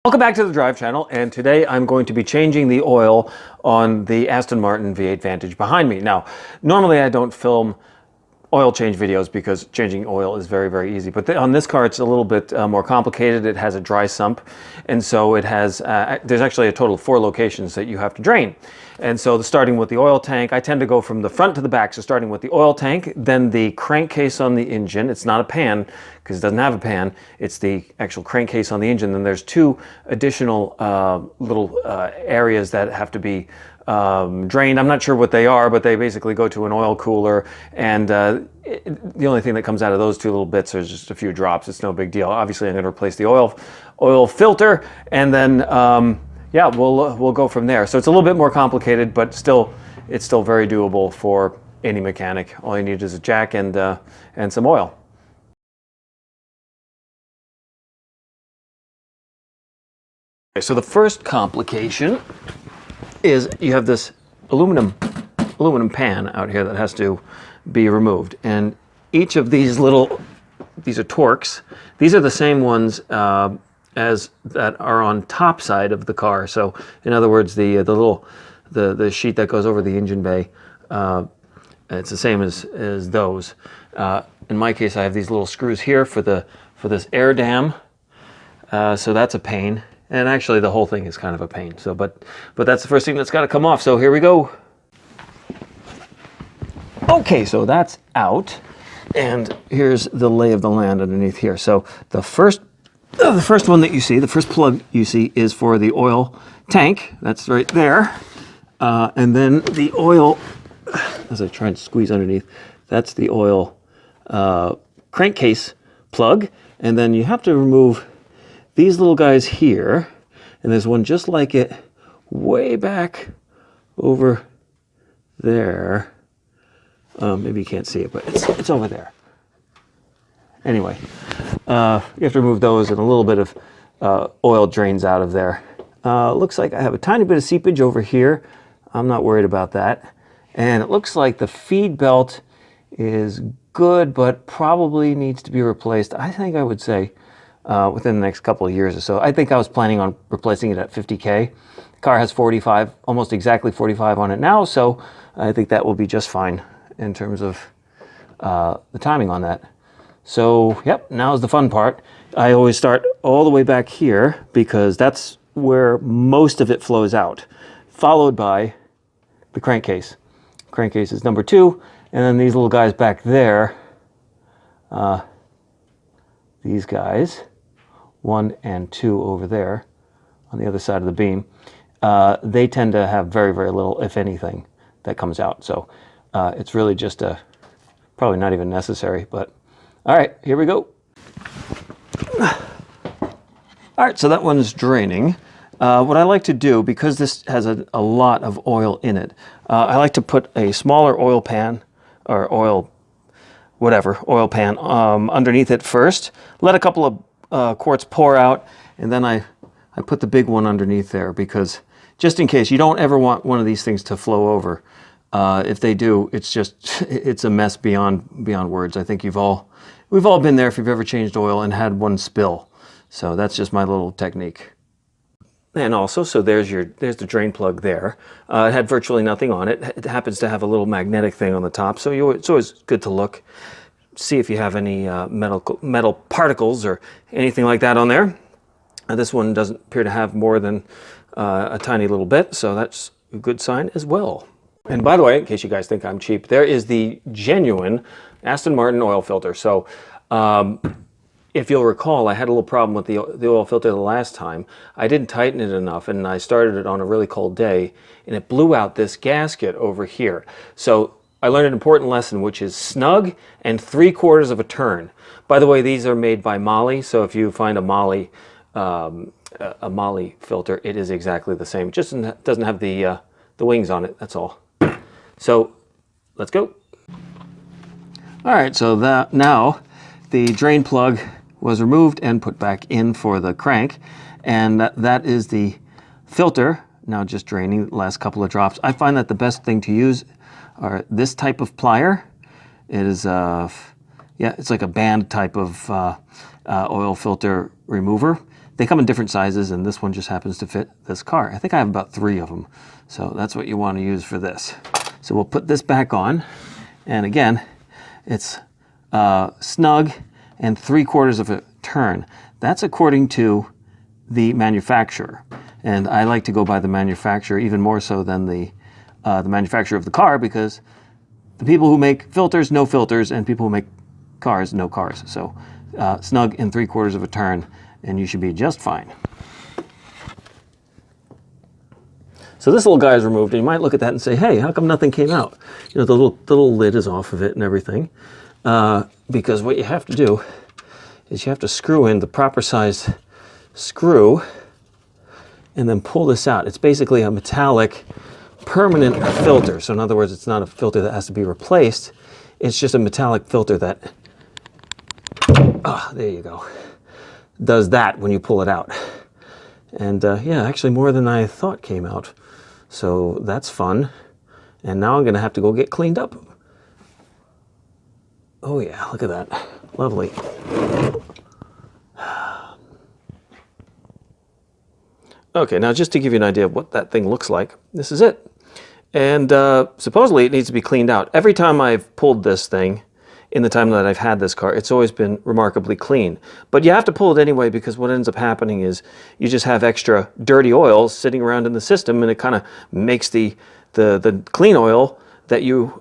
Welcome back to the Drive channel, and today I'm going to be changing the oil on the Aston Martin V8 Vantage behind me. Now, normally I don't film oil change videos because changing oil is very, very easy. But on this car, it's a little bit more complicated. It has a dry sump, and so it has, there's actually a total of 4 locations that you have to drain. And so starting with the oil tank, I tend to go from the front to the back. So starting with the oil tank, then the crankcase on the engine. It's not a pan because it doesn't have a pan. It's the actual crankcase on the engine. Then there's 2 additional little areas that have to be drained. I'm not sure what they are, but they basically go to an oil cooler, and the only thing that comes out of those 2 little bits is just a few drops. It's no big deal. Obviously, I'm going to replace the oil filter, and then yeah, we'll go from there. So it's a little bit more complicated, but still, it's still very doable for any mechanic. All you need is a jack and some oil. Okay, so the first complication is you have this aluminum pan out here that has to be removed, and each of these these are Torx. These are the same ones as that are on top side of the car. So in other words, the sheet that goes over the engine bay, it's the same as those. In my case, I have these little screws here for this air dam. So that's a pain. And actually, the whole thing is kind of a pain. So, but that's the first thing that's got to come off. So here we go. Okay, so that's out, and here's the lay of the land underneath here. So the first one that you see, the first plug you see, is for the oil tank. That's right there, and then the oil, as I try to squeeze underneath, that's the oil crankcase plug, and then you have to remove these little guys here, and there's one just like it way back over there. Maybe you can't see it, but it's over there. Anyway, you have to remove those, and a little bit of oil drains out of there. Looks like I have a tiny bit of seepage over here. I'm not worried about that. And it looks like the feed belt is good, but probably needs to be replaced. I think I would say within the next couple of years or so. I think I was planning on replacing it at 50K. The car has 45, almost exactly 45 on it now, so I think that will be just fine in terms of the timing on that. So, yep, now's the fun part. I always start all the way back here because that's where most of it flows out, followed by the crankcase. Crankcase is number 2, and then these little guys back there, these guys, 1 and 2 over there on the other side of the beam, they tend to have very, very little, if anything, that comes out. So it's really just probably not even necessary, but all right, here we go. All right, so that one's draining. What I like to do, because this has a lot of oil in it, I like to put a smaller oil pan, or oil pan underneath it first. Let a couple of quarts pour out, and then I put the big one underneath there, because just in case, you don't ever want one of these things to flow over. If they do, it's a mess beyond words. I think we've all been there if you've ever changed oil and had one spill. So that's just my little technique. And also, so there's the drain plug there. It had virtually nothing on it. It happens to have a little magnetic thing on the top, so it's always good to look, see if you have any metal particles or anything like that on there. This one doesn't appear to have more than a tiny little bit, so that's a good sign as well. And by the way, in case you guys think I'm cheap, there is the genuine Aston Martin oil filter. So if you'll recall, I had a little problem with the oil filter the last time. I didn't tighten it enough, and I started it on a really cold day, and it blew out this gasket over here. So I learned an important lesson, which is snug and 3/4 of a turn. By the way, these are made by Moly, so if you find a Moly filter, it is exactly the same. It just doesn't have the wings on it, that's all. So let's go. All right, so now the drain plug was removed and put back in for the crank, and that is the filter now just draining the last couple of drops. I find that the best thing to use are this type of plier. It is it's like a band type of oil filter remover. they come in different sizes, and this one just happens to fit this car. I think I have about 3 of them. So that's what you want to use for this. So we'll put this back on. And again, it's snug and 3/4 of a turn. That's according to the manufacturer. And I like to go by the manufacturer even more so than the manufacturer of the car, because the people who make filters know filters, and people who make cars know cars. So snug and 3/4 of a turn, and you should be just fine. So this little guy is removed, and you might look at that and say, hey, how come nothing came out? You know, the little lid is off of it and everything. Because what you have to do is you have to screw in the proper size screw and then pull this out. It's basically a metallic permanent filter. So in other words, it's not a filter that has to be replaced. It's just a metallic filter that, there you go, does that when you pull it out. And yeah, actually more than I thought came out. So that's fun. And now I'm gonna have to go get cleaned up. Oh yeah, look at that, lovely. Okay, now just to give you an idea of what that thing looks like, this is it. And supposedly it needs to be cleaned out. Every time I've pulled this thing, in the time that I've had this car, it's always been remarkably clean. But you have to pull it anyway, because what ends up happening is you just have extra dirty oil sitting around in the system, and it kind of makes the clean oil that you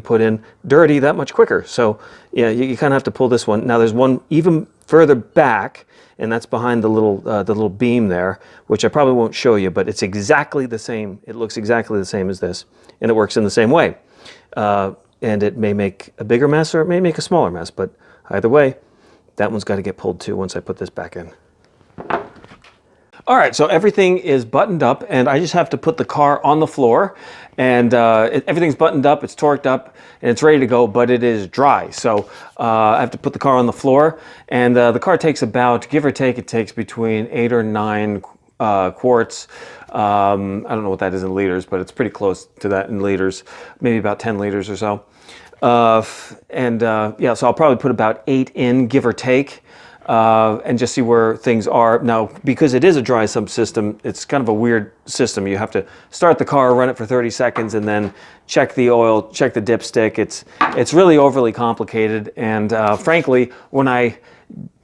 put in dirty that much quicker. So yeah, you kind of have to pull this one. Now there's one even further back, and that's behind the little beam there, which I probably won't show you, but it's exactly the same. It looks exactly the same as this, and it works in the same way. And it may make a bigger mess or it may make a smaller mess, but either way, that one's got to get pulled too once I put this back in. All right, so everything is buttoned up, and I just have to put the car on the floor, and everything's buttoned up, it's torqued up, and it's ready to go, but it is dry. So I have to put the car on the floor, and the car takes about, give or take, it takes between 8 or 9 quarts. I don't know what that is in liters, but it's pretty close to that in liters, maybe about 10 liters or so. Yeah, so I'll probably put about 8 in, give or take, and just see where things are. Now, because it is a dry sump system, it's kind of a weird system. You have to start the car, run it for 30 seconds, and then check the oil, check the dipstick. It's really overly complicated, and frankly, when I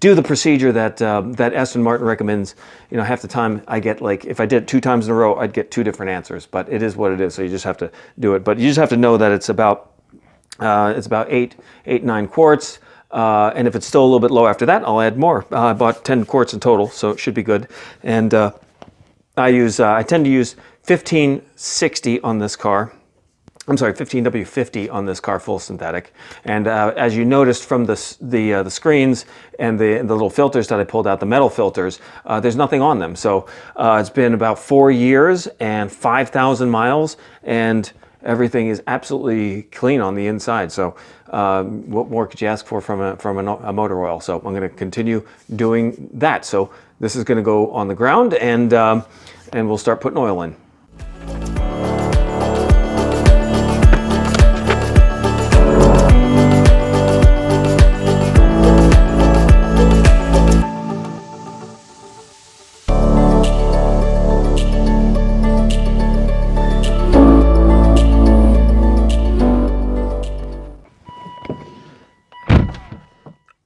do the procedure that Aston Martin recommends, you know, half the time I get, like, if I did it 2 times in a row, I'd get 2 different answers. But it is what it is, so you just have to do it. But you just have to know that it's about 9 quarts. And if it's still a little bit low after that, I'll add more. I bought 10 quarts in total, so it should be good. And I tend to use 1560 on this car. I'm sorry, 15W50 on this car, full synthetic. And as you noticed from the screens and the little filters that I pulled out, the metal filters, there's nothing on them. So it's been about 4 years and 5,000 miles, and everything is absolutely clean on the inside. So what more could you ask for from a motor oil? So I'm going to continue doing that. So this is going to go on the ground, and we'll start putting oil in.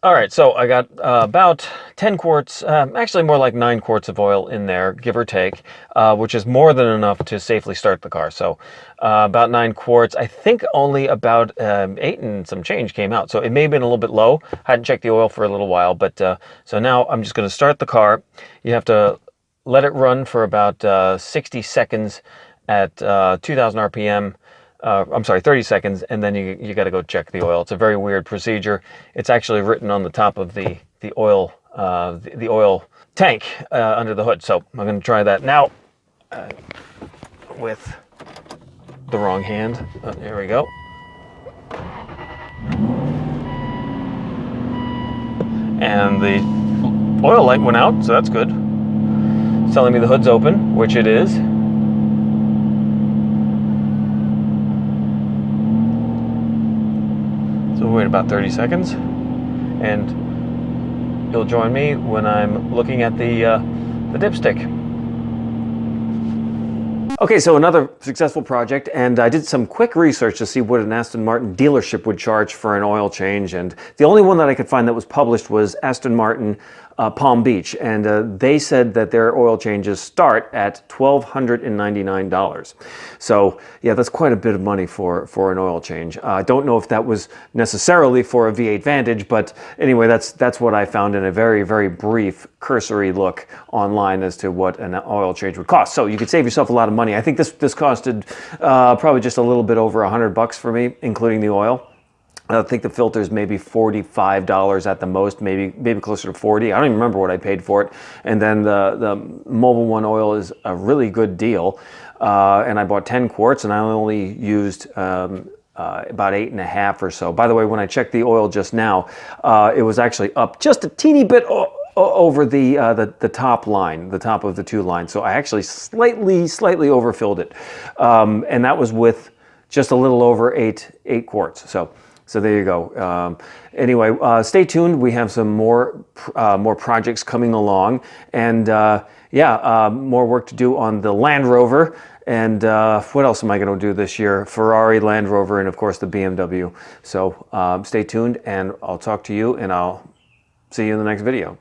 All right, so I got about 10 quarts, actually more like 9 quarts of oil in there, give or take, which is more than enough to safely start the car. So about 9 quarts. I think only about 8 and some change came out. So it may have been a little bit low. I hadn't checked the oil for a little while, but so now I'm just going to start the car. You have to let it run for about 60 seconds at 2,000 RPM. I'm sorry, 30 seconds, and then you got to go check the oil. It's a very weird procedure. It's actually written on the top of the oil tank under the hood. So I'm going to try that now with the wrong hand. There we go. And the oil light went out, so that's good. It's telling me the hood's open, which it is. So we'll wait about 30 seconds, and you'll join me when I'm looking at the dipstick. Okay, so another successful project, and I did some quick research to see what an Aston Martin dealership would charge for an oil change, and the only one that I could find that was published was Aston Martin Palm Beach, and they said that their oil changes start at $1,299. So yeah, that's quite a bit of money for an oil change. I don't know if that was necessarily for a V8 Vantage, but anyway, that's what I found in a very, very brief cursory look online as to what an oil change would cost. So you could save yourself a lot of money. I think this costed probably just a little bit over $100 for me, including the oil. I think the filter's maybe $45 at the most, maybe closer to 40. I don't even remember what I paid for it. And then the Mobil 1 oil is a really good deal. And I bought 10 quarts, and I only used about 8.5 or so. By the way, when I checked the oil just now, it was actually up just a teeny bit over the top line, the top of the two lines. So I actually slightly overfilled it, and that was with just a little over eight quarts. So there you go. Anyway, stay tuned. We have some more projects coming along, and more work to do on the Land Rover. And what else am I going to do this year? Ferrari, Land Rover, and of course the BMW. So stay tuned, and I'll talk to you, and I'll see you in the next video.